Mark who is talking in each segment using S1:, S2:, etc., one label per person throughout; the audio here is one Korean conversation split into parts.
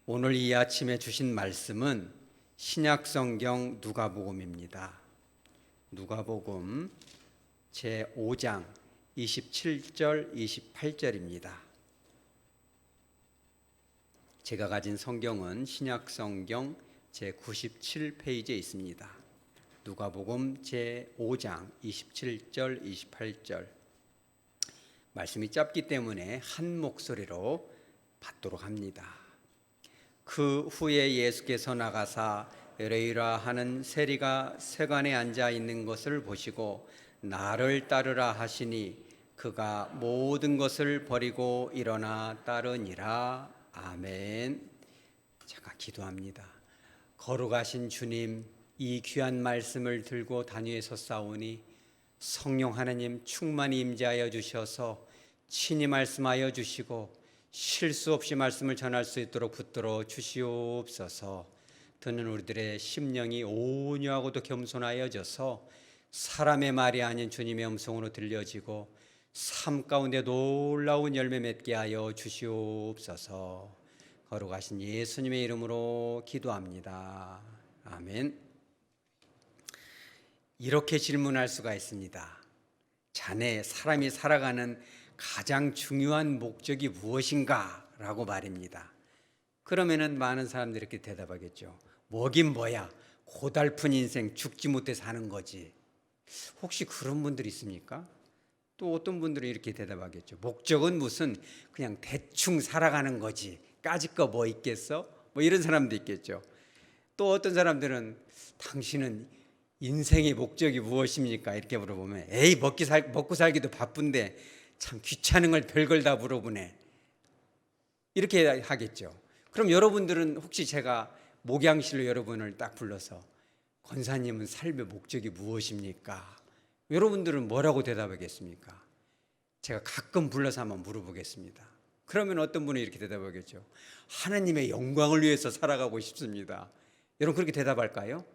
S1: 오늘 이 아침에 주신 말씀은 신약성경 누가복음입니다. 누가복음 제5장 27절 28절입니다. 제가 가진 성경은 신약성경 제97페이지에 있습니다. 누가복음 제5장 27절 28절 말씀이 짧기 때문에 한 목소리로 받도록 합니다. 그 후에 예수께서 나가사 에레이라 하는 세리가 세관에 앉아 있는 것을 보시고 나를 따르라 하시니 그가 모든 것을 버리고 일어나 따르니라. 아멘. 잠깐 기도합니다. 거룩하신 주님, 이 귀한 말씀을 들고 단위에 섰사오니 성령 하나님 충만히 임재하여 주셔서 친히 말씀하여 주시고 실수 없이 말씀을 전할 수 있도록 붙들어 주시옵소서. 듣는 우리들의 심령이 온유하고도 겸손하여져서 사람의 말이 아닌 주님의 음성으로 들려지고 삶 가운데 놀라운 열매 맺게 하여 주시옵소서. 거룩하신 예수님의 이름으로 기도합니다. 아멘. 이렇게 질문할 수가 있습니다. 자네, 사람이 살아가는 가장 중요한 목적이 무엇인가? 라고 말입니다. 그러면은 많은 사람들이 이렇게 대답하겠죠. 뭐긴 뭐야, 고달픈 인생 죽지 못해 사는 거지. 혹시 그런 분들이 있습니까? 또 어떤 분들은 이렇게 대답하겠죠. 목적은 무슨 그냥 대충 살아가는 거지, 까짓 거 뭐 있겠어? 뭐 이런 사람도 있겠죠. 또 어떤 사람들은 당신은 인생의 목적이 무엇입니까? 이렇게 물어보면 에이, 먹고 살기도 바쁜데 참 귀찮은 걸 별걸 다 물어보네, 이렇게 하겠죠. 그럼 여러분들은 혹시 제가 목양실로 여러분을 딱 불러서 권사님은 삶의 목적이 무엇입니까? 여러분들은 뭐라고 대답하겠습니까? 제가 가끔 불러서 한번 물어보겠습니다. 그러면 어떤 분이 이렇게 대답하겠죠. 하나님의 영광을 위해서 살아가고 싶습니다. 여러분 그렇게 대답할까요?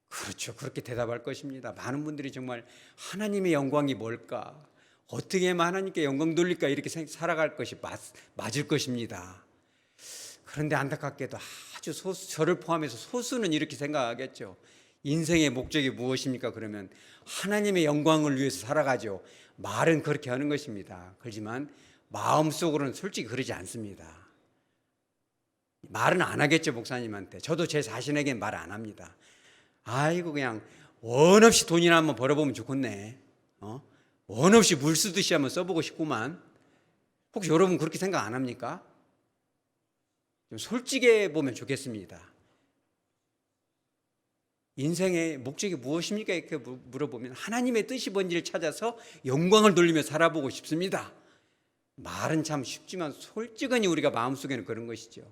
S1: 그렇죠. 그렇게 대답할 것입니다. 많은 분들이 정말 하나님의 영광이 뭘까? 어떻게 하면 하나님께 영광 돌릴까? 이렇게 살아갈 것이 맞을 것입니다. 그런데 안타깝게도 아주 소수, 저를 포함해서 소수는 이렇게 생각하겠죠. 인생의 목적이 무엇입니까? 그러면 하나님의 영광을 위해서 살아가죠. 말은 그렇게 하는 것입니다. 그렇지만 마음속으로는 솔직히 그러지 않습니다. 말은 안 하겠죠, 목사님한테. 저도 제 자신에게는 말 안 합니다. 아이고, 그냥 원 없이 돈이나 한번 벌어보면 좋겠네. 원 없이 물 쓰듯이 한번 써보고 싶구만. 혹시 여러분 그렇게 생각 안 합니까? 좀 솔직해 보면 좋겠습니다. 인생의 목적이 무엇입니까? 이렇게 물어보면 하나님의 뜻이 뭔지를 찾아서 영광을 돌리며 살아보고 싶습니다. 말은 참 쉽지만 솔직하니 우리가 마음속에는 그런 것이죠.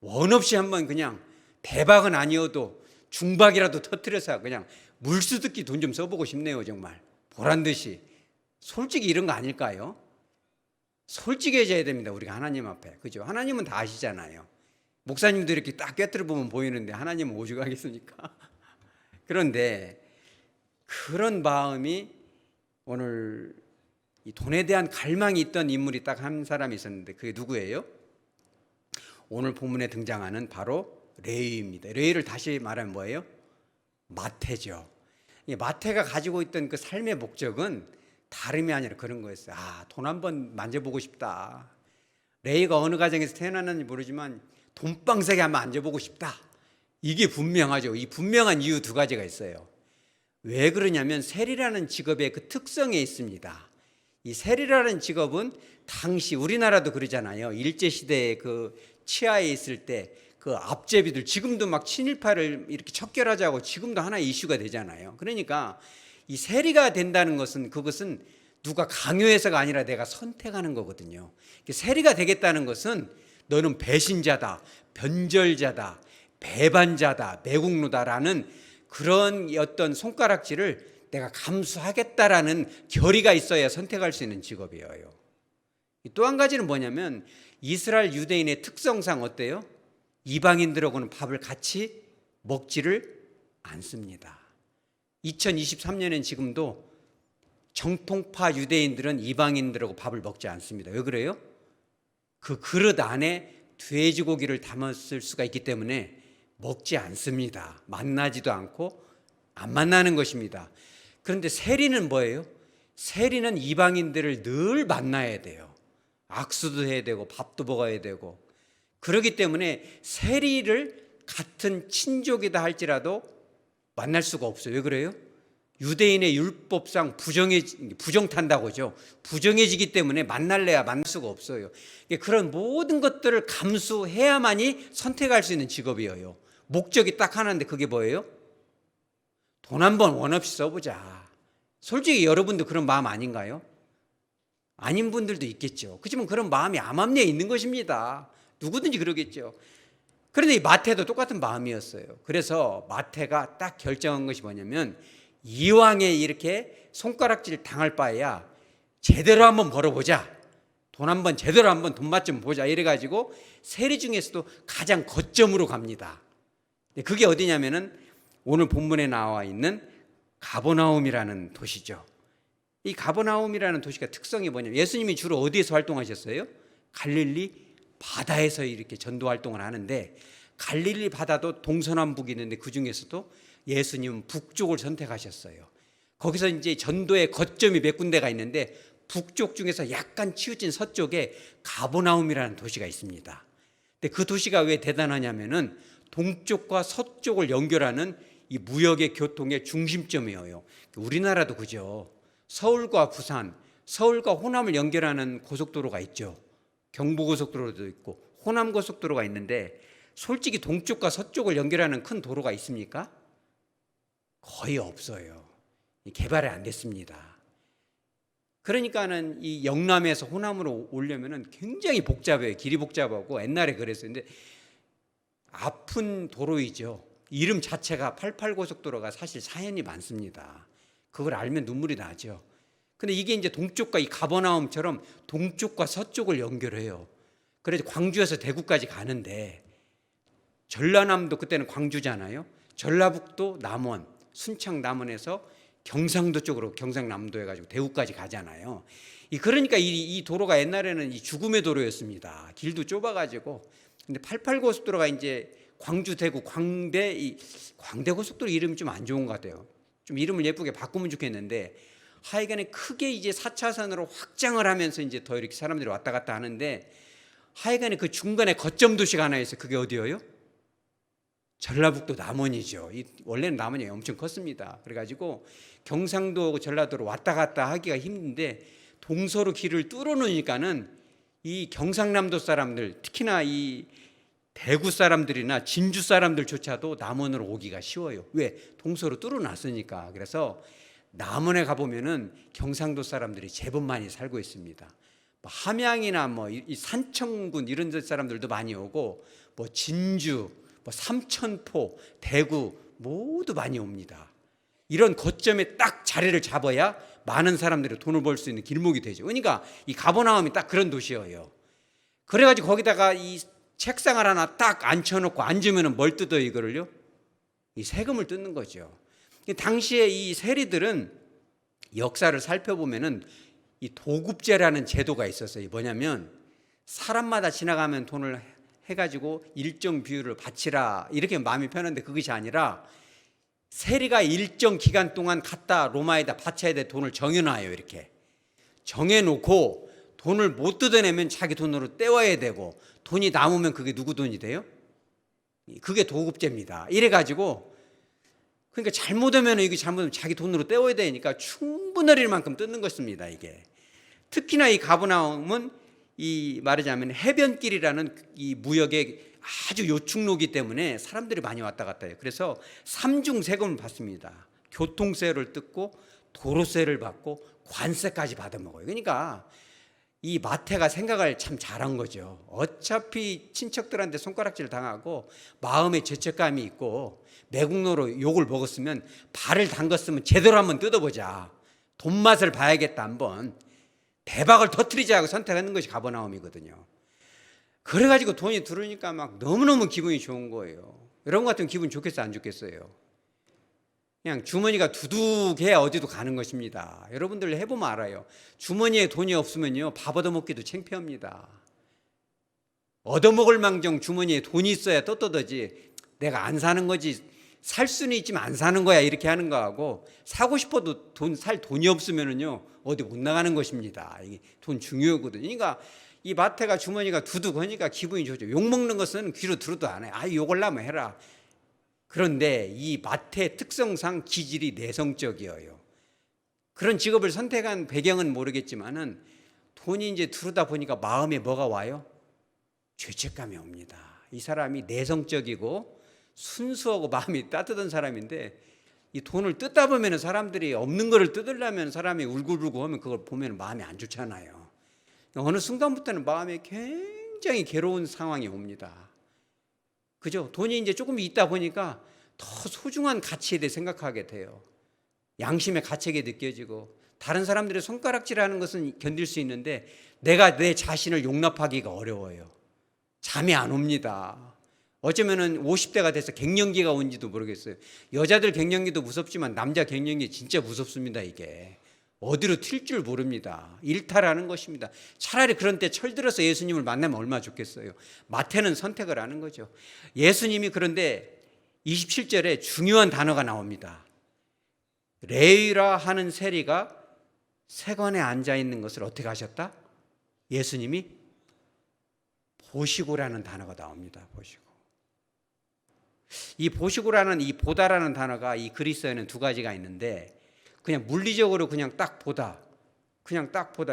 S1: 원 없이 한번 그냥 대박은 아니어도 중박이라도 터뜨려서 그냥 물수듣기 돈 좀 써보고 싶네요. 정말 보란듯이. 솔직히 이런 거 아닐까요? 솔직해져야 됩니다. 우리가 하나님 앞에. 그죠? 하나님은 다 아시잖아요. 목사님도 이렇게 딱 꿰뚫어 보면 보이는데 하나님은 오죽하겠습니까? 그런데 그런 마음이 오늘 이 돈에 대한 갈망이 있던 인물이 딱 한 사람이 있었는데 그게 누구예요? 오늘 본문에 등장하는 바로 레위입니다. 레위를 다시 말하면 뭐예요? 마태죠. 마태가 가지고 있던 그 삶의 목적은 다름이 아니라 그런 거였어요. 돈 한번 만져보고 싶다. 레위가 어느 가정에서 태어났는지 모르지만 돈방석에 한번 앉아보고 싶다. 이게 분명하죠. 이 분명한 이유 두 가지가 있어요. 왜 그러냐면 세리라는 직업의 그 특성에 있습니다. 이 세리라는 직업은 당시 우리나라도 그러잖아요. 일제시대에 그 치하에 있을 때 그 앞제비들 지금도 막 친일파를 이렇게 척결하자고 지금도 하나의 이슈가 되잖아요. 그러니까 이 세리가 된다는 것은 그것은 누가 강요해서가 아니라 내가 선택하는 거거든요. 세리가 되겠다는 것은 너는 배신자다, 변절자다, 배반자다, 매국노다라는 그런 어떤 손가락질을 내가 감수하겠다라는 결의가 있어야 선택할 수 있는 직업이에요. 또 한 가지는 뭐냐면 이스라엘 유대인의 특성상 어때요? 이방인들하고는 밥을 같이 먹지를 않습니다. 2023년엔 지금도 정통파 유대인들은 이방인들하고 밥을 먹지 않습니다. 왜 그래요? 그 그릇 안에 돼지고기를 담았을 수가 있기 때문에 먹지 않습니다. 만나지도 않고 안 만나는 것입니다. 그런데 세리는 뭐예요? 세리는 이방인들을 늘 만나야 돼요. 악수도 해야 되고 밥도 먹어야 되고. 그렇기 때문에 세리를 같은 친족이다 할지라도 만날 수가 없어요. 왜 그래요? 유대인의 율법상 부정탄다고 하죠. 부정해지기 때문에 만날래야 만날 수가 없어요. 그런 모든 것들을 감수해야만이 선택할 수 있는 직업이에요. 목적이 딱 하나인데 그게 뭐예요? 돈 한 번 원 없이 써보자. 솔직히 여러분도 그런 마음 아닌가요? 아닌 분들도 있겠죠. 그렇지만 그런 마음이 암암리에 있는 것입니다. 누구든지 그러겠죠. 그런데 이 마태도 똑같은 마음이었어요. 그래서 마태가 딱 결정한 것이 뭐냐면 이왕에 이렇게 손가락질 당할 바에야 제대로 한번 벌어보자. 돈 한번 제대로 한번 돈맛 좀 보자. 이래가지고 세리 중에서도 가장 거점으로 갑니다. 그게 어디냐면은 오늘 본문에 나와 있는 가버나움이라는 도시죠. 이 가버나움이라는 도시가 특성이 뭐냐면 예수님이 주로 어디에서 활동하셨어요? 갈릴리 바다에서 이렇게 전도 활동을 하는데 갈릴리 바다도 동서남북이 있는데 그 중에서도 예수님은 북쪽을 선택하셨어요. 거기서 이제 전도의 거점이 몇 군데가 있는데 북쪽 중에서 약간 치우친 서쪽에 가버나움이라는 도시가 있습니다. 근데 그 도시가 왜 대단하냐면은 동쪽과 서쪽을 연결하는 이 무역의 교통의 중심점이에요. 우리나라도 그죠. 서울과 부산, 서울과 호남을 연결하는 고속도로가 있죠. 경부고속도로도 있고 호남고속도로가 있는데 솔직히 동쪽과 서쪽을 연결하는 큰 도로가 있습니까? 거의 없어요. 개발이 안 됐습니다. 그러니까는 이 영남에서 호남으로 오려면은 굉장히 복잡해요. 길이 복잡하고 옛날에 그랬어요. 근데 아픈 도로이죠. 이름 자체가 88고속도로가 사실 사연이 많습니다. 그걸 알면 눈물이 나죠. 근데 이게 이제 동쪽과 이 가버나움처럼 동쪽과 서쪽을 연결해요. 그래서 광주에서 대구까지 가는데 전라남도 그때는 광주잖아요. 전라북도 남원, 순창 남원에서 경상도 쪽으로 경상남도 해가지고 대구까지 가잖아요. 그러니까 이 도로가 옛날에는 이 죽음의 도로였습니다. 길도 좁아가지고. 근데 88고속도로가 이제 광주, 대구, 광대 고속도로 이름이 좀 안 좋은 것 같아요. 좀 이름을 예쁘게 바꾸면 좋겠는데 하여간에 크게 이제 4차선으로 확장을 하면서 이제 더 이렇게 사람들이 왔다 갔다 하는데 하여간에 그 중간에 거점 도시가 하나 있어요. 그게 어디예요? 전라북도 남원이죠. 원래는 남원이 엄청 컸습니다. 그래가지고 경상도 전라도로 왔다 갔다 하기가 힘든데 동서로 길을 뚫어놓으니까는 이 경상남도 사람들, 특히나 이 대구 사람들이나 진주 사람들조차도 남원으로 오기가 쉬워요. 왜? 동서로 뚫어놨으니까. 그래서 남원에 가보면은 경상도 사람들이 제법 많이 살고 있습니다. 함양이나 이 산청군 이런 데 사람들도 많이 오고 진주, 삼천포, 대구 모두 많이 옵니다. 이런 거점에 딱 자리를 잡아야 많은 사람들이 돈을 벌 수 있는 길목이 되죠. 그러니까 이 가버나움이 딱 그런 도시예요. 그래가지고 거기다가 이 책상을 하나 딱 앉혀놓고 앉으면은 뭘 뜯어요, 이거를요? 이 세금을 뜯는 거죠. 당시에 이 세리들은 역사를 살펴보면은 이 도급제라는 제도가 있었어요. 뭐냐면 사람마다 지나가면 돈을 해가지고 일정 비율을 바치라 이렇게 마음이 편한데 그것이 아니라 세리가 일정 기간 동안 갖다 로마에다 바쳐야 될 돈을 정해놔요. 이렇게 정해놓고 돈을 못 뜯어내면 자기 돈으로 떼와야 되고 돈이 남으면 그게 누구 돈이 돼요? 그게 도급제입니다. 이래가지고 그러니까 잘못하면 이게 잘못하면 자기 돈으로 떼워야 되니까 충분할 만큼 뜯는 것입니다. 이게 특히나 이 가버나움은 이 말하자면 해변길이라는 이 무역의 아주 요충로기 때문에 사람들이 많이 왔다 갔다 해요. 그래서 삼중 세금을 받습니다. 교통세를 뜯고 도로세를 받고 관세까지 받아먹어요. 그러니까 이 마태가 생각을 참 잘한 거죠. 어차피 친척들한테 손가락질 당하고 마음에 죄책감이 있고 매국노로 욕을 먹었으면 발을 담갔으면 제대로 한번 뜯어보자. 돈맛을 봐야겠다 한번. 대박을 터뜨리자 하고 선택하는 것이 가버나움이거든요. 그래가지고 돈이 들어오니까 막 너무너무 기분이 좋은 거예요. 이런 것 같으면 기분 좋겠어요, 안 좋겠어요? 그냥 주머니가 두둑해야 어디도 가는 것입니다. 여러분들 해보면 알아요. 주머니에 돈이 없으면요 밥 얻어먹기도 창피합니다. 얻어먹을 망정 주머니에 돈이 있어야 떳떳하지, 내가 안 사는 거지, 살 수는 있지만 안 사는 거야, 이렇게 하는 거하고, 사고 싶어도 살 돈이 없으면은요 어디 못 나가는 것입니다. 이게 돈 중요하거든요. 그러니까 이 마태가 주머니가 두둑하니까 기분이 좋죠. 욕먹는 것은 귀로 들어도 안 해. 욕을 하면 해라. 그런데 이 마태 특성상 기질이 내성적이에요. 그런 직업을 선택한 배경은 모르겠지만은 돈이 이제 들어다 보니까 마음에 뭐가 와요? 죄책감이 옵니다. 이 사람이 내성적이고 순수하고 마음이 따뜻한 사람인데, 이 돈을 뜯다 보면 사람들이 없는 거를 뜯으려면 사람이 울고불고 하면 그걸 보면 마음이 안 좋잖아요. 어느 순간부터는 마음에 굉장히 괴로운 상황이 옵니다. 그죠? 돈이 이제 조금 있다 보니까 더 소중한 가치에 대해 생각하게 돼요. 양심의 가책이 느껴지고, 다른 사람들의 손가락질하는 것은 견딜 수 있는데 내가 내 자신을 용납하기가 어려워요. 잠이 안 옵니다. 어쩌면은 50대가 돼서 갱년기가 온지도 모르겠어요. 여자들 갱년기도 무섭지만 남자 갱년기 진짜 무섭습니다. 이게 어디로 튈 줄 모릅니다. 일탈하는 것입니다. 차라리 그런 때 철들어서 예수님을 만나면 얼마나 좋겠어요. 마태는 선택을 하는 거죠. 예수님이 그런데 27절에 중요한 단어가 나옵니다. 레위라 하는 세리가 세관에 앉아 있는 것을 어떻게 하셨다? 예수님이 보시고라는 단어가 나옵니다. 보시고. 이 보시고라는, 이 보다라는 단어가 이 그리스어에는 두 가지가 있는데, 그냥 물리적으로 그냥 딱 보다,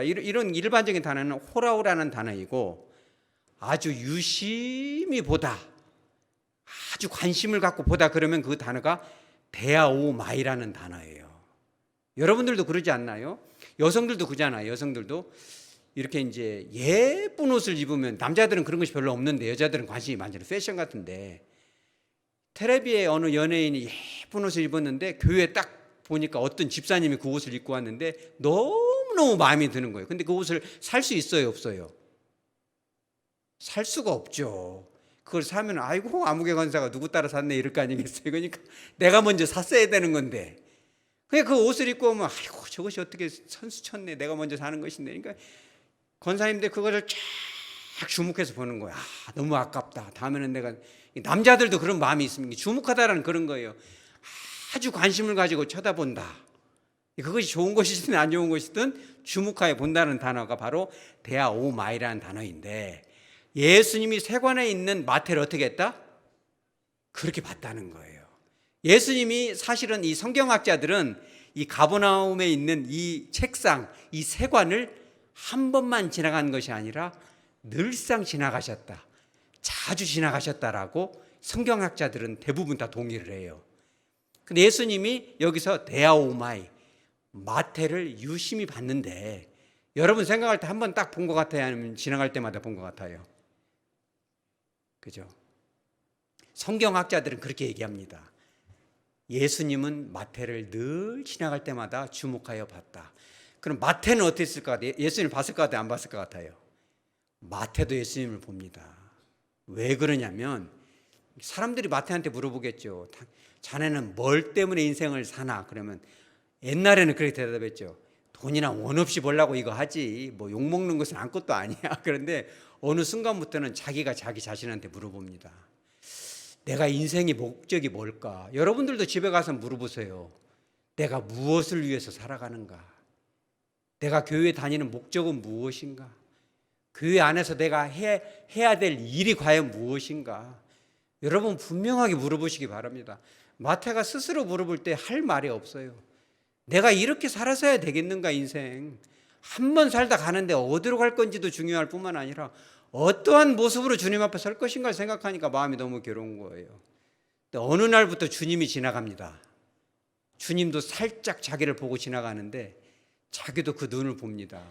S1: 이런 일반적인 단어는 호라우라는 단어이고, 아주 유심히 보다, 아주 관심을 갖고 보다, 그러면 그 단어가 데아오마이라는 단어예요. 여러분들도 그러지 않나요? 여성들도 그러잖아요. 여성들도 이렇게 이제 예쁜 옷을 입으면, 남자들은 그런 것이 별로 없는데 여자들은 관심이 많잖아요. 패션 같은데, 텔레비에 어느 연예인이 예쁜 옷을 입었는데 교회에 딱 보니까 어떤 집사님이 그 옷을 입고 왔는데 너무너무 마음에 드는 거예요. 근데 그 옷을 살 수 있어요, 없어요? 살 수가 없죠. 그걸 사면 아이고 아무개 권사가 누구 따라 샀네 이럴 거 아니겠어요. 그러니까 내가 먼저 샀어야 되는 건데, 그냥 그 옷을 입고 오면 아이고 저것이 어떻게 선수쳤네, 내가 먼저 사는 것인데. 그러니까 권사님들 그거를 쫙 주목해서 보는 거야. 너무 아깝다, 다음에는 내가. 남자들도 그런 마음이 있습니다. 주목하다라는 그런 거예요. 아주 관심을 가지고 쳐다본다. 그것이 좋은 것이든 안 좋은 것이든 주목하여 본다는 단어가 바로 데아오마이라는 단어인데, 예수님이 세관에 있는 마태를 어떻게 했다? 그렇게 봤다는 거예요. 예수님이 사실은 이 성경학자들은 이 가버나움에 있는 이 책상, 이 세관을 한 번만 지나간 것이 아니라 늘상 지나가셨다, 자주 지나가셨다라고 성경학자들은 대부분 다 동의를 해요. 근데 예수님이 여기서 데아오마이, 마태를 유심히 봤는데, 여러분 생각할 때 한 번 딱 본 것 같아요? 아니면 지나갈 때마다 본 것 같아요? 그죠? 성경학자들은 그렇게 얘기합니다. 예수님은 마태를 늘 지나갈 때마다 주목하여 봤다. 그럼 마태는 어땠을 것 같아요? 예수님을 봤을 것 같아요? 안 봤을 것 같아요? 마태도 예수님을 봅니다. 왜 그러냐면, 사람들이 마태한테 물어보겠죠. 자네는 뭘 때문에 인생을 사나? 그러면 옛날에는 그렇게 대답했죠. 돈이나 원 없이 벌라고 이거 하지, 뭐 욕먹는 것은 아무것도 아니야. 그런데 어느 순간부터는 자기가 자기 자신한테 물어봅니다. 내가 인생의 목적이 뭘까? 여러분들도 집에 가서 물어보세요. 내가 무엇을 위해서 살아가는가? 내가 교회 다니는 목적은 무엇인가? 교회 안에서 내가 해야 될 일이 과연 무엇인가? 여러분 분명하게 물어보시기 바랍니다. 마태가 스스로 물어볼 때 할 말이 없어요. 내가 이렇게 살아서야 되겠는가? 인생 한 번 살다 가는데 어디로 갈 건지도 중요할 뿐만 아니라 어떠한 모습으로 주님 앞에 설 것인가를 생각하니까 마음이 너무 괴로운 거예요. 근데 어느 날부터 주님이 지나갑니다. 주님도 살짝 자기를 보고 지나가는데 자기도 그 눈을 봅니다.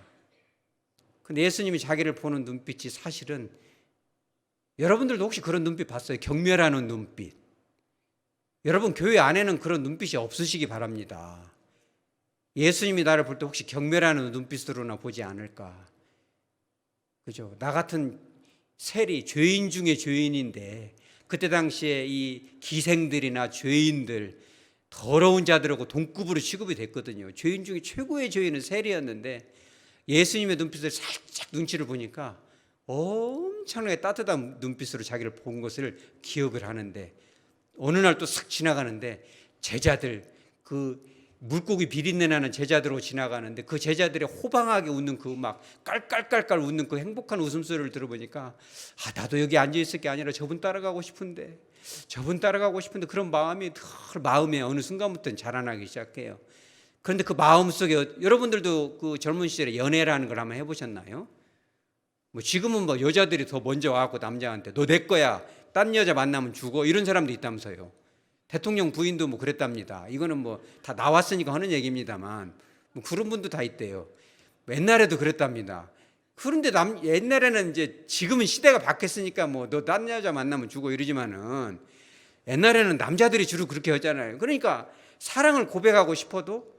S1: 근데 예수님이 자기를 보는 눈빛이 사실은, 여러분들도 혹시 그런 눈빛 봤어요? 경멸하는 눈빛. 여러분 교회 안에는 그런 눈빛이 없으시기 바랍니다. 예수님이 나를 볼 때 혹시 경멸하는 눈빛으로나 보지 않을까? 그죠? 나 같은 세리, 죄인 중에 죄인인데, 그때 당시에 이 기생들이나 죄인들, 더러운 자들하고 동급으로 취급이 됐거든요. 죄인 중에 최고의 죄인은 세리였는데, 예수님의 눈빛을 살짝 눈치를 보니까 엄청나게 따뜻한 눈빛으로 자기를 본 것을 기억을 하는데, 어느 날 또 싹 지나가는데 제자들, 그 물고기 비린내 나는 제자들로 지나가는데 그 제자들의 호방하게 웃는 그 막 깔깔깔깔 웃는 그 행복한 웃음소리를 들어보니까, 나도 여기 앉아 있을 게 아니라 저분 따라가고 싶은데 그런 마음이 마음에 어느 순간부터는 자라나기 시작해요. 그런데 그 마음 속에, 여러분들도 그 젊은 시절에 연애라는 걸 한번 해보셨나요? 뭐 지금은 뭐 여자들이 더 먼저 와갖고 남자한테 너 내 거야, 딴 여자 만나면 죽어, 이런 사람도 있다면서요. 대통령 부인도 뭐 그랬답니다. 이거는 뭐 다 나왔으니까 하는 얘기입니다만, 뭐 그런 분도 다 있대요. 옛날에도 그랬답니다. 그런데 옛날에는 이제, 지금은 시대가 바뀌었으니까 뭐 너 딴 여자 만나면 죽어 이러지만은, 옛날에는 남자들이 주로 그렇게 하잖아요. 그러니까 사랑을 고백하고 싶어도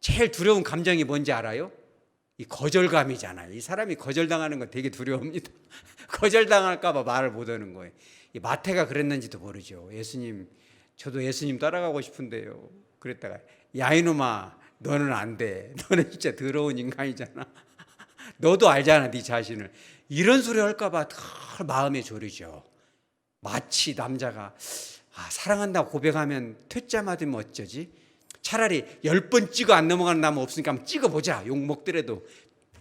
S1: 제일 두려운 감정이 뭔지 알아요? 이 거절감이잖아요. 이 사람이 거절당하는 거 되게 두려웁니다. 거절당할까 봐 말을 못 하는 거예요. 이 마태가 그랬는지도 모르죠. 예수님, 저도 예수님 따라가고 싶은데요. 그랬다가, 야 이놈아, 너는 안 돼. 너는 진짜 더러운 인간이잖아. 너도 알잖아, 네 자신을. 이런 소리 할까 봐 더 마음에 졸이죠. 마치 남자가 사랑한다고 고백하면 퇴짜 맞으면 어쩌지? 차라리 10번 찍어 안 넘어가는 나무 없으니까 한번 찍어보자. 욕 먹더라도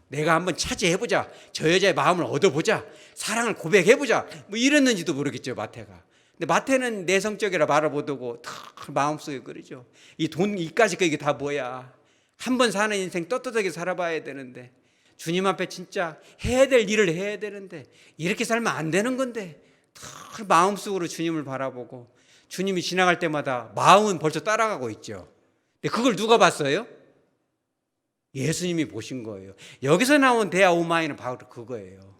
S1: 내가 한번 차지해보자. 저 여자의 마음을 얻어보자. 사랑을 고백해보자. 뭐 이랬는지도 모르겠죠, 마태가. 근데 마태는 내성적이라 말을 못하고 다 마음속에 그러죠. 이 돈, 이까짓 거 이게 다 뭐야. 한 번 사는 인생 떳떳하게 살아봐야 되는데, 주님 앞에 진짜 해야 될 일을 해야 되는데, 이렇게 살면 안 되는 건데, 다 마음속으로 주님을 바라보고 주님이 지나갈 때마다 마음은 벌써 따라가고 있죠. 근데 그걸 누가 봤어요? 예수님이 보신 거예요. 여기서 나온 데아 오마이는 바로 그거예요.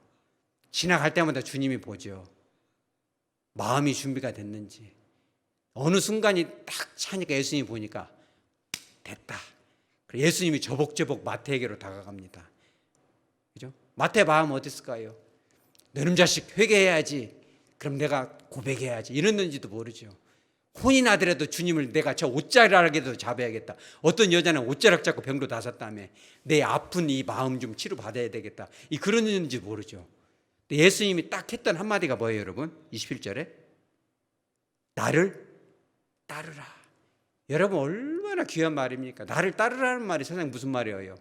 S1: 지나갈 때마다 주님이 보죠. 마음이 준비가 됐는지. 어느 순간이 딱 차니까 예수님이 보니까 됐다. 예수님이 저복저복 마태에게로 다가갑니다. 그죠? 마태 마음 어땠을까요? 너놈 자식 회개해야지. 그럼 내가 고백해야지. 이랬는지도 모르죠. 혼이 나더라도 주님을 내가 저 옷자락에도 잡아야겠다. 어떤 여자는 옷자락 잡고 병도 다 샀다며. 내 아픈 이 마음 좀 치료받아야 되겠다. 그러는지 모르죠. 예수님이 딱 했던 한마디가 뭐예요, 여러분? 21절에 나를 따르라. 여러분, 얼마나 귀한 말입니까? 나를 따르라는 말이 세상에 무슨 말이에요?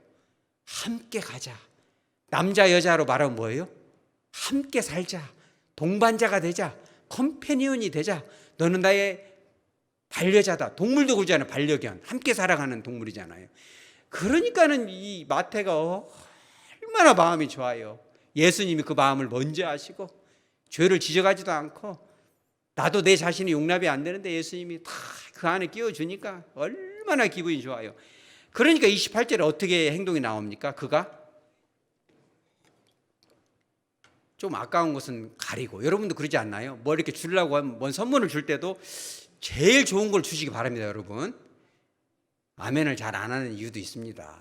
S1: 함께 가자. 남자 여자로 말하면 뭐예요? 함께 살자. 동반자가 되자. 컴패니언이 되자. 너는 나의 반려자다. 동물도 그러잖아요. 반려견. 함께 살아가는 동물이잖아요. 그러니까는 이 마태가 얼마나 마음이 좋아요. 예수님이 그 마음을 먼저 아시고 죄를 지적하지도 않고, 나도 내 자신이 용납이 안 되는데 예수님이 다 그 안에 끼워주니까 얼마나 기분이 좋아요. 그러니까 28절에 어떻게 행동이 나옵니까? 그가 좀 아까운 것은 가리고, 여러분도 그러지 않나요? 뭐 이렇게 주려고 하면, 뭔 선물을 줄 때도 제일 좋은 걸 주시기 바랍니다, 여러분. 아멘을 잘 안 하는 이유도 있습니다.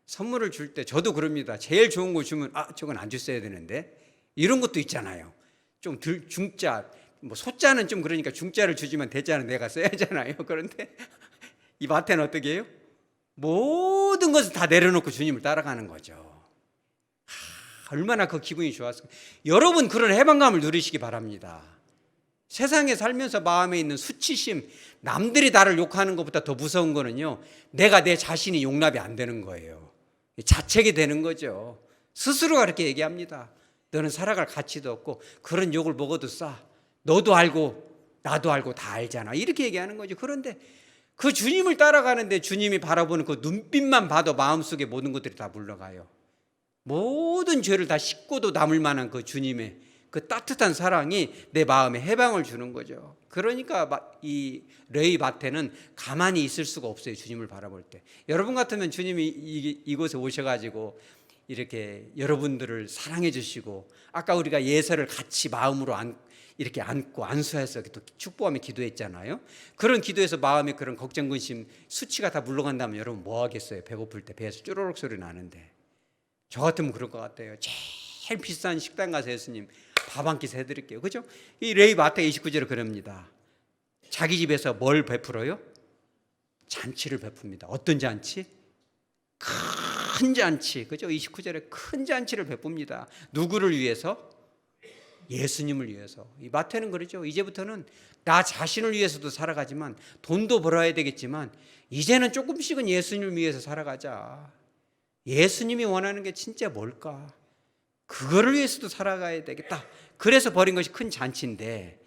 S1: 선물을 줄 때 저도 그럽니다. 제일 좋은 거 주면 저건 안 줬어야 되는데, 이런 것도 있잖아요. 좀 중자, 뭐 소자는 좀 그러니까 중자를 주지만 대자는 내가 써야잖아요. 그런데 이 마태는 어떻게 해요? 모든 것을 다 내려놓고 주님을 따라가는 거죠. 얼마나 그 기분이 좋았을까. 여러분, 그런 해방감을 누리시기 바랍니다. 세상에 살면서 마음에 있는 수치심, 남들이 나를 욕하는 것보다 더 무서운 거는요, 내가 내 자신이 용납이 안 되는 거예요. 자책이 되는 거죠. 스스로가 그렇게 얘기합니다. 너는 살아갈 가치도 없고 그런 욕을 먹어도 싸. 너도 알고 나도 알고 다 알잖아. 이렇게 얘기하는 거죠. 그런데 그 주님을 따라가는데 주님이 바라보는 그 눈빛만 봐도 마음속에 모든 것들이 다 물러가요. 모든 죄를 다 씻고도 남을 만한 그 주님의 그 따뜻한 사랑이 내 마음에 해방을 주는 거죠. 그러니까 이 레위 마태는 가만히 있을 수가 없어요. 주님을 바라볼 때. 여러분 같으면 주님이 이곳에 오셔가지고 이렇게 여러분들을 사랑해 주시고, 아까 우리가 예서를 같이 마음으로 이렇게 안고 안수해서 또 축복하며 기도했잖아요. 그런 기도에서 마음에 그런 걱정, 근심, 수치가 다 물러간다면 여러분 뭐 하겠어요? 배고플 때 배에서 쪼르륵 소리 나는데. 저 같으면 그럴 것 같아요. 제일 비싼 식당 가서 예수님 밥 한 끼 해드릴게요. 그죠? 이 레위 마태 29절에 그럽니다. 자기 집에서 뭘 베풀어요? 잔치를 베풉니다. 어떤 잔치? 큰 큰 잔치, 그죠? 29절에 큰 잔치를 베풉니다. 누구를 위해서? 예수님을 위해서. 이 마태는 그러죠. 이제부터는 나 자신을 위해서도 살아가지만 돈도 벌어야 되겠지만 이제는 조금씩은 예수님을 위해서 살아가자. 예수님이 원하는 게 진짜 뭘까? 그거를 위해서도 살아가야 되겠다. 그래서 벌인 것이 큰 잔치인데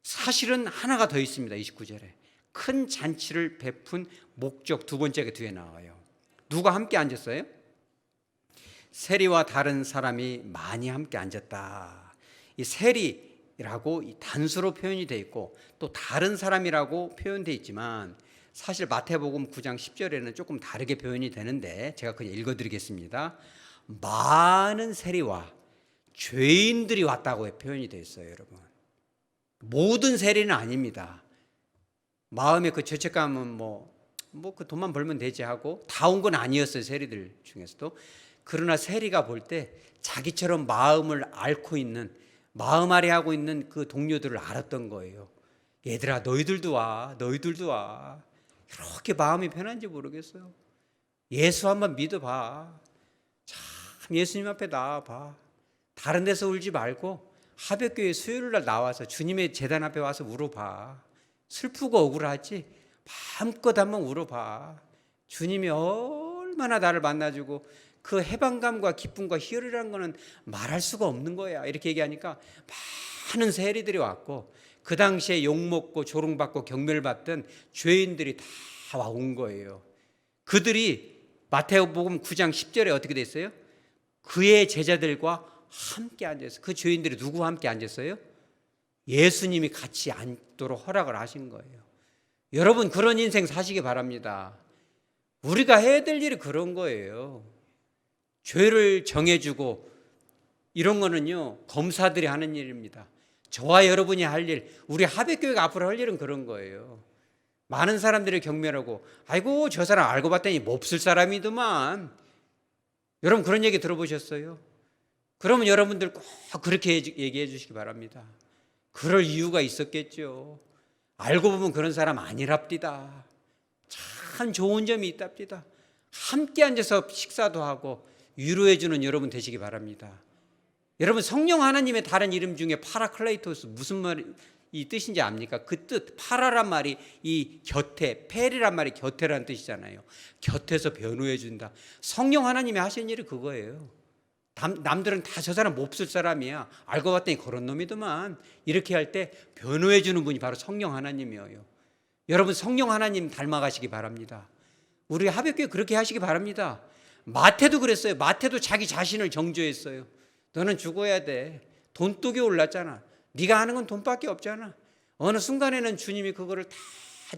S1: 사실은 하나가 더 있습니다. 29절에. 큰 잔치를 베푼 목적 두 번째가 뒤에 나와요. 누가 함께 앉았어요? 세리와 다른 사람이 많이 함께 앉았다. 이 세리라고 단수로 표현이 되어 있고 또 다른 사람이라고 표현되어 있지만 사실 마태복음 9장 10절에는 조금 다르게 표현이 되는데 제가 그냥 읽어드리겠습니다. 많은 세리와 죄인들이 왔다고 표현이 되어 있어요. 여러분, 모든 세리는 아닙니다. 마음에 그 죄책감은 그 돈만 벌면 되지 하고 다 온 건 아니었어요. 세리들 중에서도. 그러나 세리가 볼 때 자기처럼 마음을 앓고 있는, 마음 아래 하고 있는 그 동료들을 알았던 거예요. 얘들아, 너희들도 와. 이렇게 마음이 편한지 모르겠어요. 예수 한번 믿어봐. 참 예수님 앞에 나와봐. 다른 데서 울지 말고 하백교회 수요일날 나와서 주님의 제단 앞에 와서 울어봐. 슬프고 억울하지? 마음껏 한번 울어봐. 주님이 얼마나 나를 만나주고 그 해방감과 기쁨과 희열이라는 거는 말할 수가 없는 거야. 이렇게 얘기하니까 많은 세리들이 왔고 그 당시에 욕먹고 조롱받고 경멸받던 죄인들이 다 온 거예요. 그들이 마태복음 9장 10절에 어떻게 됐어요? 그의 제자들과 함께 앉아서, 그 죄인들이 누구와 함께 앉았어요? 예수님이 같이 앉도록 허락을 하신 거예요. 여러분, 그런 인생 사시기 바랍니다. 우리가 해야 될 일이 그런 거예요. 죄를 정해주고 이런 거는요, 검사들이 하는 일입니다. 저와 여러분이 할 일, 우리 하백교회가 앞으로 할 일은 그런 거예요. 많은 사람들을 경멸하고 아이고 저 사람 알고 봤더니 몹쓸 사람이더만. 여러분 그런 얘기 들어보셨어요? 그러면 여러분들 꼭 그렇게 얘기해 주시기 바랍니다. 그럴 이유가 있었겠죠. 알고 보면 그런 사람 아니랍디다. 참 좋은 점이 있답디다. 함께 앉아서 식사도 하고 위로해 주는 여러분 되시기 바랍니다. 여러분, 성령 하나님의 다른 이름 중에 파라클레이토스 무슨 말이 뜻인지 압니까? 그 뜻, 파라란 말이 이 곁에, 페리란 말이 곁에라는 뜻이잖아요. 곁에서 변호해 준다. 성령 하나님이 하신 일이 그거예요. 남들은 다 저 사람 몹쓸 사람이야, 알고 봤더니 그런 놈이더만, 이렇게 할 때 변호해 주는 분이 바로 성령 하나님이에요. 여러분, 성령 하나님 닮아가시기 바랍니다. 우리 하백교회 그렇게 하시기 바랍니다. 마태도 그랬어요. 마태도 자기 자신을 정죄했어요. 너는 죽어야 돼. 돈독이 올랐잖아. 네가 하는 건 돈밖에 없잖아. 어느 순간에는 주님이 그거를 다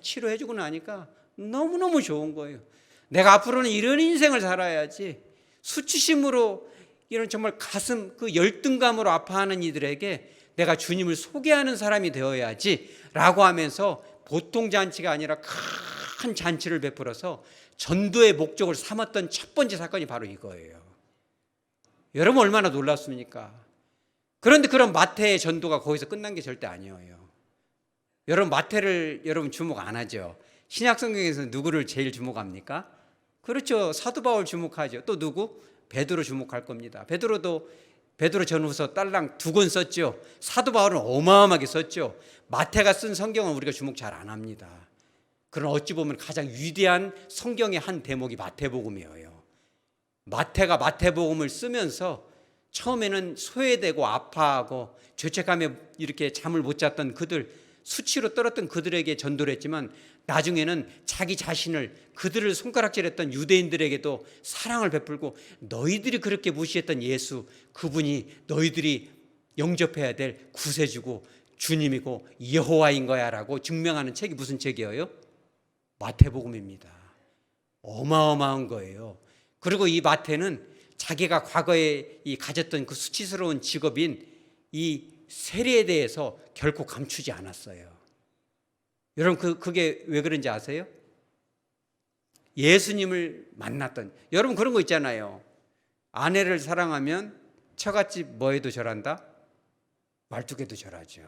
S1: 치료해 주고 나니까 너무너무 좋은 거예요. 내가 앞으로는 이런 인생을 살아야지. 수치심으로 이런 정말 가슴 그 열등감으로 아파하는 이들에게 내가 주님을 소개하는 사람이 되어야지 라고 하면서 보통 잔치가 아니라 큰 잔치를 베풀어서 전도의 목적을 삼았던 첫 번째 사건이 바로 이거예요. 여러분 얼마나 놀랐습니까? 그런데 그런 마태의 전도가 거기서 끝난 게 절대 아니에요. 여러분, 마태를 여러분 주목 안 하죠. 신약 성경에서 누구를 제일 주목합니까? 그렇죠. 사도 바울 주목하죠. 또 누구? 베드로 주목할 겁니다. 베드로 전후서 딸랑 2권 썼죠. 사도 바울은 어마어마하게 썼죠. 마태가 쓴 성경은 우리가 주목 잘 안 합니다. 그러나 어찌 보면 가장 위대한 성경의 한 대목이 마태복음이에요. 마태가 마태복음을 쓰면서 처음에는 소외되고 아파하고 죄책감에 이렇게 잠을 못 잤던 그들, 수치로 떨었던 그들에게 전도를 했지만 나중에는 자기 자신을, 그들을 손가락질했던 유대인들에게도 사랑을 베풀고 너희들이 그렇게 무시했던 예수, 그분이 너희들이 영접해야 될 구세주고 주님이고 여호와인 거야 라고 증명하는 책이 무슨 책이에요? 마태복음입니다. 어마어마한 거예요. 그리고 이 마태는 자기가 과거에 가졌던 그 수치스러운 직업인 이 세리에 대해서 결코 감추지 않았어요. 여러분 그게 왜 그런지 아세요? 예수님을 만났던, 여러분 그런 거 있잖아요. 아내를 사랑하면 처갓집 뭐에도 절한다? 말뚝에도 절하죠.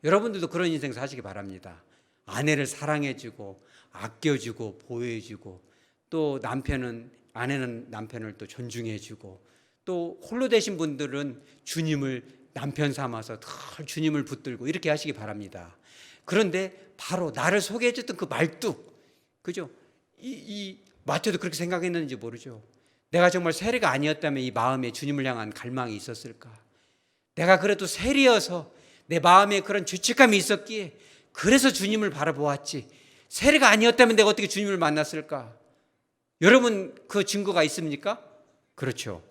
S1: 여러분들도 그런 인생 사시기 바랍니다. 아내를 사랑해주고 아껴주고 보호해주고 또 남편은 아내는 남편을 또 존중해주고, 또 홀로 되신 분들은 주님을 남편 삼아서 늘 주님을 붙들고 이렇게 하시기 바랍니다. 그런데 바로 나를 소개해줬던 그 말뚝, 그죠? 이 마태도 그렇게 생각했는지 모르죠. 내가 정말 세리가 아니었다면 이 마음에 주님을 향한 갈망이 있었을까? 내가 그래도 세리여서 내 마음에 그런 죄책감이 있었기에 그래서 주님을 바라보았지, 세리가 아니었다면 내가 어떻게 주님을 만났을까? 여러분 그 증거가 있습니까? 그렇죠.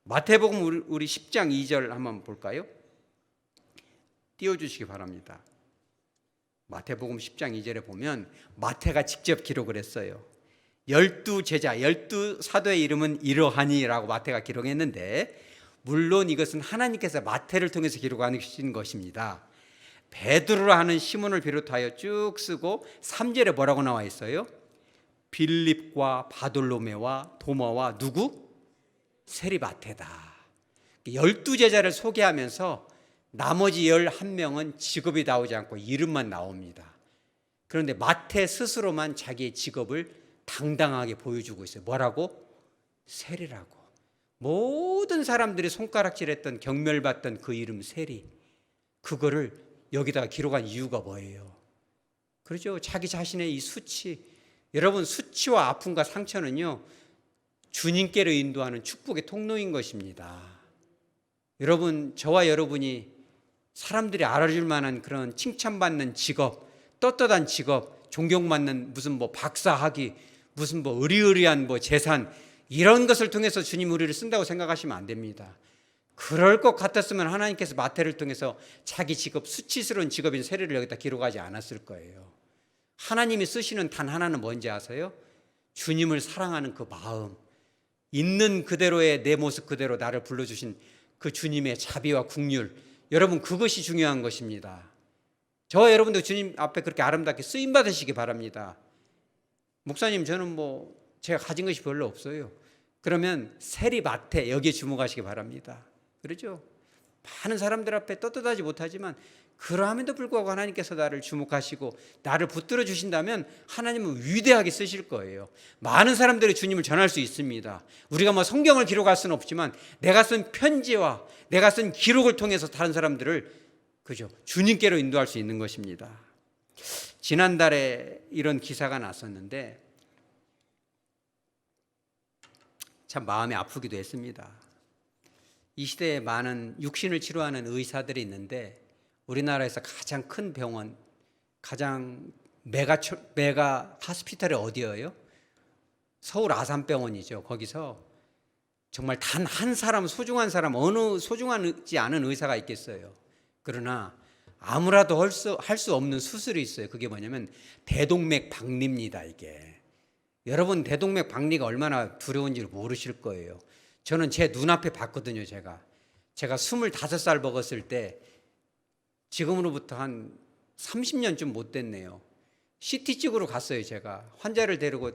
S1: 마태복음 우리 10장 2절 한번 볼까요? 띄워주시기 바랍니다. 마태복음 10장 2절에 보면 마태가 직접 기록을 했어요. 12제자, 12사도의 이름은 이러하니라고 마태가 기록했는데, 물론 이것은 하나님께서 마태를 통해서 기록하신 것입니다. 베드로라 하는 시몬을 비롯하여 쭉 쓰고 3절에 뭐라고 나와 있어요? 빌립과 바돌로메와 도마와 누구? 세리마태다. 12제자를 소개하면서 나머지 11명은 직업이 나오지 않고 이름만 나옵니다. 그런데 마태 스스로만 자기의 직업을 당당하게 보여주고 있어요. 뭐라고? 세리라고. 모든 사람들이 손가락질했던, 경멸받던 그 이름 세리, 그거를 여기다가 기록한 이유가 뭐예요? 그렇죠? 자기 자신의 이 수치. 여러분, 수치와 아픔과 상처는요, 주님께로 인도하는 축복의 통로인 것입니다. 여러분, 저와 여러분이 사람들이 알아줄 만한 그런 칭찬받는 직업, 떳떳한 직업, 존경받는 무슨 뭐 박사학위, 무슨 뭐 의리의리한 뭐 재산, 이런 것을 통해서 주님 우리를 쓴다고 생각하시면 안 됩니다. 그럴 것 같았으면 하나님께서 마태를 통해서 자기 직업, 수치스러운 직업인 세리를 여기다 기록하지 않았을 거예요. 하나님이 쓰시는 단 하나는 뭔지 아세요? 주님을 사랑하는 그 마음, 있는 그대로의 내 모습 그대로 나를 불러주신 그 주님의 자비와 긍휼, 여러분 그것이 중요한 것입니다. 저와 여러분도 주님 앞에 그렇게 아름답게 쓰임 받으시기 바랍니다. 목사님, 저는 뭐 제가 가진 것이 별로 없어요. 그러면 세리 마태 여기에 주목하시기 바랍니다. 그렇죠? 많은 사람들 앞에 떳떳하지 못하지만 그러함에도 불구하고 하나님께서 나를 주목하시고 나를 붙들어 주신다면 하나님은 위대하게 쓰실 거예요. 많은 사람들이 주님을 전할 수 있습니다. 우리가 뭐 성경을 기록할 수는 없지만 내가 쓴 편지와 내가 쓴 기록을 통해서 다른 사람들을, 그죠, 주님께로 인도할 수 있는 것입니다. 지난달에 이런 기사가 났었는데 참 마음이 아프기도 했습니다. 이 시대에 많은 육신을 치료하는 의사들이 있는데 우리나라에서 가장 큰 병원, 가장 메가 하스피탈이 어디예요? 서울 아산병원이죠. 거기서 정말 단 한 사람, 소중한 사람, 어느 소중하지 않은 의사가 있겠어요. 그러나 아무라도 할 수 없는 수술이 있어요. 그게 뭐냐면 대동맥 박리입니다. 이게 여러분, 대동맥 박리가 얼마나 두려운지 모르실 거예요. 저는 제 눈앞에 봤거든요. 제가 25살 먹었을 때, 지금으로부터 한 30년쯤 못 됐네요. CT 찍으러 갔어요. 제가 환자를 데리고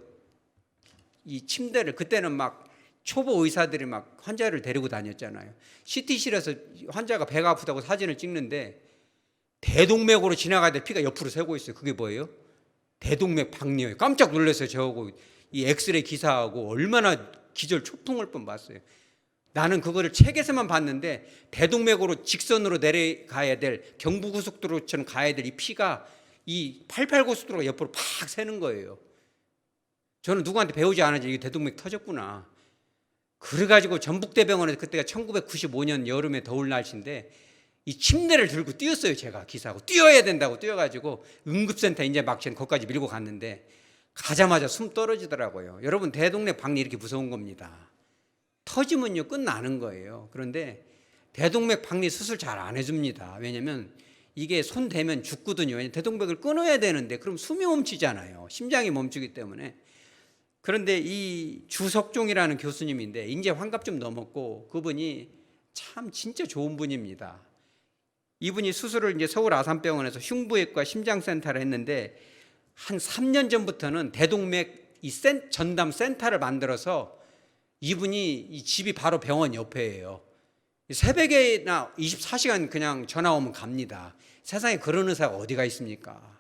S1: 이 침대를, 그때는 막 초보 의사들이 막 환자를 데리고 다녔잖아요. CT실에서 환자가 배가 아프다고 사진을 찍는데 대동맥으로 지나가야 돼 피가 옆으로 새고 있어요. 그게 뭐예요? 대동맥 박리예요. 깜짝 놀랐어요. 저하고 이 엑스레이 기사하고 얼마나 기절 초풍을 뻔봤어요. 나는 그거를 책에서만 봤는데 대동맥으로 직선으로 내려가야 될, 경부고속도로처럼 가야 될 이 피가 이 88고속도로가 옆으로 팍 새는 거예요. 저는 누구한테 배우지 않았지, 이게 대동맥 터졌구나. 그래가지고 전북대병원에서, 그때가 1995년 여름에 더울 날씨인데 이 침대를 들고 뛰었어요. 제가 기사하고 뛰어야 된다고 뛰어가지고 응급센터 이제 막 거기까지 밀고 갔는데 가자마자 숨 떨어지더라고요. 여러분, 대동맥 박리 이렇게 무서운 겁니다. 터지면요 끝나는 거예요. 그런데 대동맥 박리 수술 잘 안 해줍니다. 왜냐하면 이게 손 대면 죽거든요. 왜냐하면 대동맥을 끊어야 되는데 그럼 숨이 멈추잖아요. 심장이 멈추기 때문에. 그런데 이 주석종이라는 교수님인데 이제 환갑 좀 넘었고 그분이 참 진짜 좋은 분입니다. 이분이 수술을 이제 서울 아산병원에서 흉부외과 심장센터를 했는데 한 3년 전부터는 대동맥 이 전담 센터를 만들어서 이분이 이 집이 바로 병원 옆에예요. 새벽에나 24시간 그냥 전화 오면 갑니다. 세상에 그런 의사가 어디가 있습니까?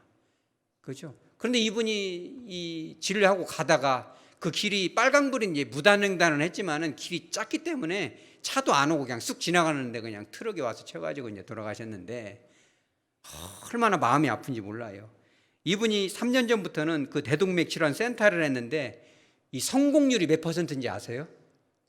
S1: 그렇죠? 그런데 이분이 이 진료하고 가다가 그 길이 빨강불이 이제 무단횡단을 했지만은 길이 작기 때문에 차도 안 오고 그냥 쑥 지나가는데 그냥 트럭이 와서 쳐가지고 이제 돌아가셨는데 얼마나 마음이 아픈지 몰라요. 이분이 3년 전부터는 그 대동맥 질환 센터를 했는데 이 성공률이 몇 퍼센트인지 아세요?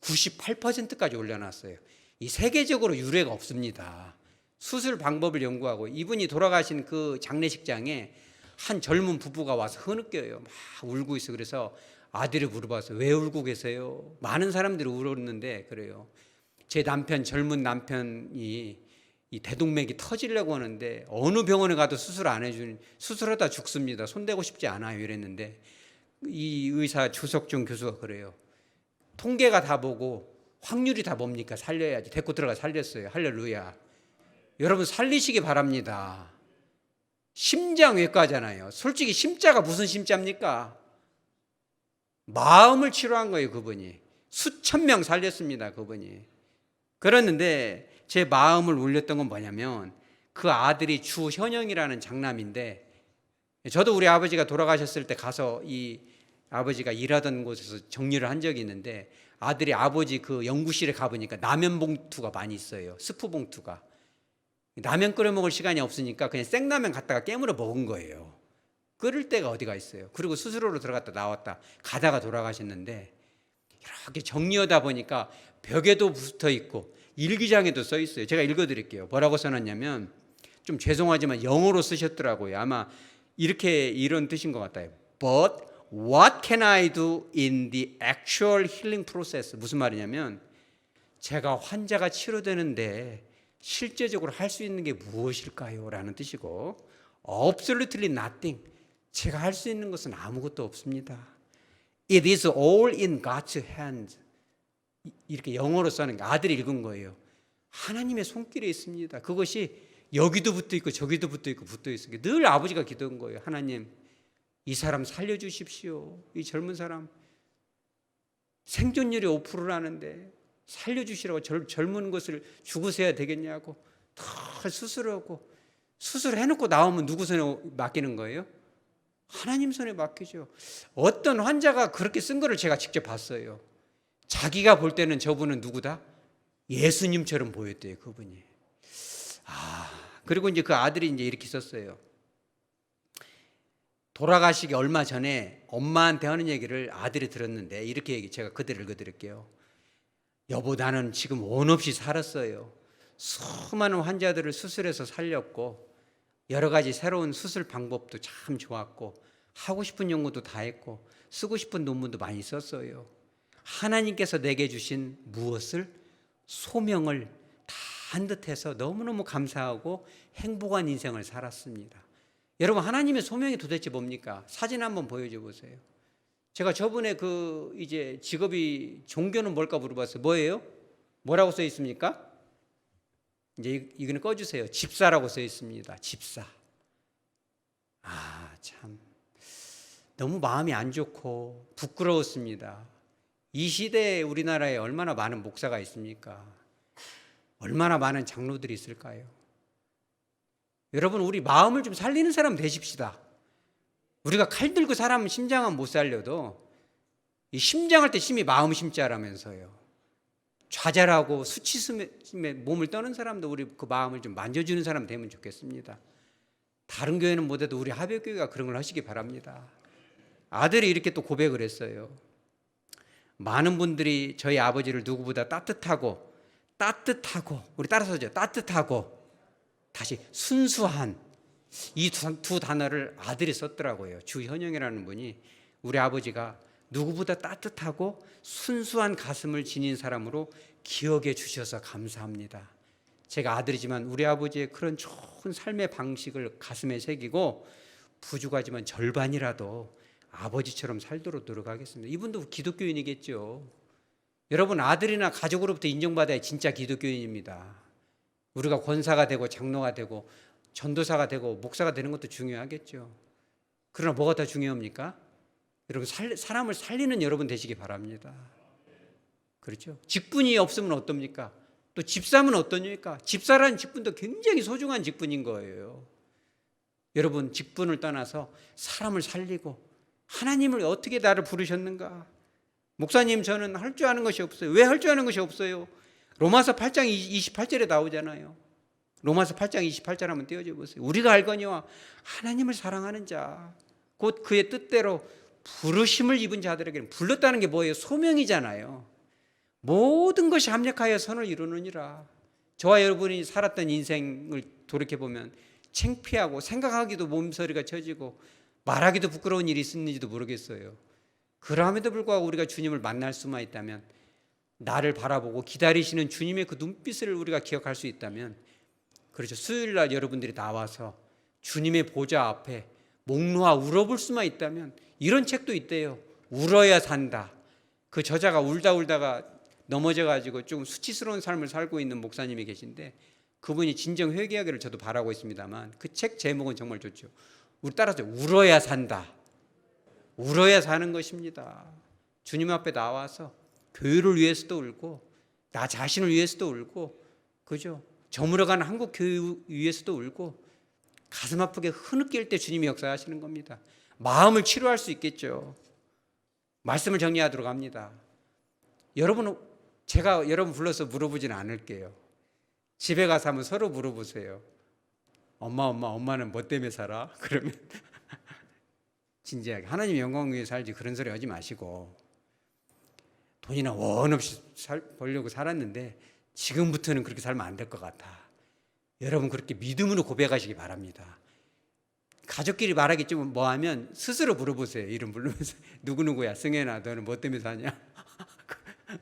S1: 98%까지 올려놨어요. 이 세계적으로 유례가 없습니다. 수술 방법을 연구하고 이분이 돌아가신 그 장례식장에 한 젊은 부부가 와서 흐느껴요. 막 울고 있어. 그래서 아들이 물어봤어요. 왜 울고 계세요? 많은 사람들이 울었는데 그래요. 제 남편, 젊은 남편이 이 대동맥이 터지려고 하는데 어느 병원에 가도 수술 안 해주니 수술하다 죽습니다. 손대고 싶지 않아요. 이랬는데 이 의사 조석준 교수가 그래요. 통계가 다 보고 확률이 다 뭡니까? 살려야지. 데리고 들어가 살렸어요. 할렐루야. 여러분 살리시기 바랍니다. 심장외과잖아요. 솔직히 심자가 무슨 심자입니까? 마음을 치료한 거예요. 그분이 수천 명 살렸습니다. 그분이. 그랬는데 제 마음을 울렸던 건 뭐냐면 그 아들이 주현영이라는 장남인데 저도 우리 아버지가 돌아가셨을 때 가서 이 아버지가 일하던 곳에서 정리를 한 적이 있는데 아들이 아버지 그 연구실에 가보니까 라면 봉투가 많이 있어요. 스프 봉투가. 라면 끓여 먹을 시간이 없으니까 그냥 생라면 갖다가 깨물어 먹은 거예요. 끓을 데가 어디가 있어요. 그리고 스스로로 들어갔다 나왔다 가다가 돌아가셨는데 이렇게 정리하다 보니까 벽에도 붙어 있고 일기장에도 써 있어요. 제가 읽어드릴게요. 뭐라고 써놨냐면 좀 죄송하지만 영어로 쓰셨더라고요. 아마 이렇게 이런 뜻인 것 같아요. But what can I do in the actual healing process? 무슨 말이냐면 제가 환자가 치료되는데 실제적으로 할 수 있는 게 무엇일까요? 라는 뜻이고 Absolutely nothing. 제가 할 수 있는 것은 아무것도 없습니다. It is all in God's hands. 이렇게 영어로 써는 게 아들이 읽은 거예요. 하나님의 손길에 있습니다. 그것이 여기도 붙어 있고 저기도 붙어 있고 붙어 있어요. 늘 아버지가 기도한 거예요. 하나님, 이 사람 살려주십시오. 이 젊은 사람 생존율이 5%라는데 살려주시라고 젊은 것을 죽으셔야 되겠냐고 다 수술하고 수술해놓고 나오면 누구 손에 맡기는 거예요? 하나님 손에 맡기죠. 어떤 환자가 그렇게 쓴 거를 제가 직접 봤어요. 자기가 볼 때는 저분은 누구다? 예수님처럼 보였대요. 그분이. 그리고 이제 그 아들이 이제 이렇게 썼어요. 돌아가시기 얼마 전에 엄마한테 하는 얘기를 아들이 들었는데 이렇게 제가 그대로 읽어드릴게요. 여보, 나는 지금 원 없이 살았어요. 수많은 환자들을 수술해서 살렸고 여러 가지 새로운 수술 방법도 참 좋았고 하고 싶은 연구도 다 했고 쓰고 싶은 논문도 많이 썼어요. 하나님께서 내게 주신 무엇을 소명을 다 한 듯해서 너무너무 감사하고 행복한 인생을 살았습니다. 여러분, 하나님의 소명이 도대체 뭡니까? 사진 한번 보여줘 보세요. 제가 저번에 그 이제 직업이 종교는 뭘까 물어봤어요. 뭐예요? 뭐라고 써 있습니까? 이제 이거는 꺼주세요. 집사라고 써 있습니다. 집사. 참 너무 마음이 안 좋고 부끄러웠습니다. 이 시대에 우리나라에 얼마나 많은 목사가 있습니까? 얼마나 많은 장로들이 있을까요? 여러분, 우리 마음을 좀 살리는 사람 되십시다. 우리가 칼 들고 사람 심장은 못 살려도 이 심장할 때 심히 마음 심자라면서요. 좌절하고 수치심에 몸을 떠는 사람도 우리 그 마음을 좀 만져주는 사람 되면 좋겠습니다. 다른 교회는 못해도 우리 하백교회가 그런 걸 하시기 바랍니다. 아들이 이렇게 또 고백을 했어요. 많은 분들이 저희 아버지를 누구보다 따뜻하고 우리 따라서 하죠. 따뜻하고 다시 순수한 이 두 단어를 아들이 썼더라고요. 주현영이라는 분이 우리 아버지가 누구보다 따뜻하고 순수한 가슴을 지닌 사람으로 기억해 주셔서 감사합니다. 제가 아들이지만 우리 아버지의 그런 좋은 삶의 방식을 가슴에 새기고 부족하지만 절반이라도 아버지처럼 살도록 노력하겠습니다. 이분도 기독교인이겠죠. 여러분, 아들이나 가족으로부터 인정받아야 진짜 기독교인입니다. 우리가 권사가 되고 장로가 되고 전도사가 되고 목사가 되는 것도 중요하겠죠. 그러나 뭐가 더 중요합니까? 여러분, 사람을 살리는 여러분 되시기 바랍니다. 그렇죠? 직분이 없으면 어떻습니까? 또 집사면 어떠니까? 집사라는 직분도 굉장히 소중한 직분인 거예요. 여러분, 직분을 떠나서 사람을 살리고 하나님을 어떻게 나를 부르셨는가? 목사님, 저는 할 줄 아는 것이 없어요. 왜 할 줄 아는 것이 없어요? 로마서 8장 28절에 나오잖아요. 로마서 8장 28절 한번 띄워줘 보세요. 우리가 알거니와 하나님을 사랑하는 자, 곧 그의 뜻대로 부르심을 입은 자들에게는, 불렀다는 게 뭐예요? 소명이잖아요. 모든 것이 합력하여 선을 이루느니라. 저와 여러분이 살았던 인생을 돌이켜보면 창피하고 생각하기도 몸서리가 쳐지고 말하기도 부끄러운 일이 있었는지도 모르겠어요. 그럼에도 불구하고 우리가 주님을 만날 수만 있다면, 나를 바라보고 기다리시는 주님의 그 눈빛을 우리가 기억할 수 있다면, 그렇죠, 수요일날 여러분들이 나와서 주님의 보좌 앞에 목 놓아 울어볼 수만 있다면, 이런 책도 있대요. 울어야 산다. 그 저자가 울다가 넘어져가지고 조금 수치스러운 삶을 살고 있는 목사님이 계신데, 그분이 진정 회개하기를 저도 바라고 있습니다만, 그 책 제목은 정말 좋죠. 우리 따라서 울어야 산다. 울어야 사는 것입니다. 주님 앞에 나와서 교회를 위해서도 울고, 나 자신을 위해서도 울고, 그죠? 저물어가는 한국 교회 위해서도 울고, 가슴 아프게 흐느낄 때 주님이 역사하시는 겁니다. 마음을 치료할 수 있겠죠. 말씀을 정리하도록 합니다. 제가 여러분 불러서 물어보지는 않을게요. 집에 가서 한번 서로 물어보세요. 엄마는 뭐 때문에 살아? 그러면 진지하게 하나님 영광 위해 살지, 그런 소리 하지 마시고, 돈이나 원 없이 벌려고 살았는데 지금부터는 그렇게 살면 안 될 것 같아. 여러분 그렇게 믿음으로 고백하시기 바랍니다. 가족끼리 말하기 좀 뭐하면 스스로 물어보세요. 이름 부르면서 누구누구야, 승현아, 너는 뭐 때문에 사냐?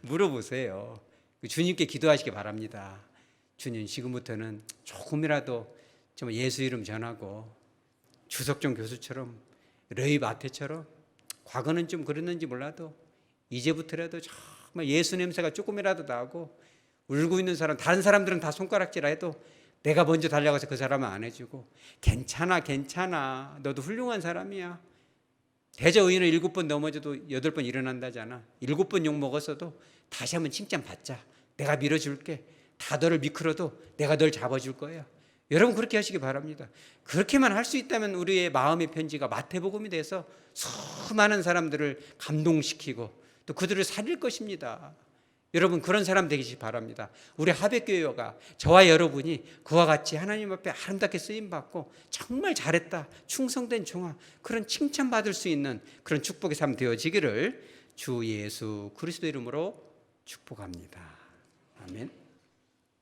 S1: 물어보세요. 주님께 기도하시기 바랍니다. 주님, 지금부터는 조금이라도 좀 예수 이름 전하고, 주석종 교수처럼, 르이 마테처럼, 과거는 좀 그랬는지 몰라도 이제부터라도 정말 예수 냄새가 조금이라도 나고, 울고 있는 사람, 다른 사람들은 다 손가락질을 해도 내가 먼저 달려가서 그 사람은 안 해주고, 괜찮아, 너도 훌륭한 사람이야. 대저의인은 7번 넘어져도 8번 일어난다잖아. 7번 욕먹었어도 다시 한번 칭찬받자. 내가 밀어줄게. 다 너를 미끄러도 내가 널 잡아줄 거야. 여러분 그렇게 하시기 바랍니다. 그렇게만 할 수 있다면 우리의 마음의 편지가 마태복음이 돼서 수많은 사람들을 감동시키고 또 그들을 살릴 것입니다. 여러분 그런 사람 되시기 바랍니다. 우리 하백교회가, 저와 여러분이 그와 같이 하나님 앞에 아름답게 쓰임받고 정말 잘했다, 충성된 종아, 그런 칭찬받을 수 있는 그런 축복의 삶 되어지기를 주 예수 그리스도 이름으로 축복합니다. 아멘.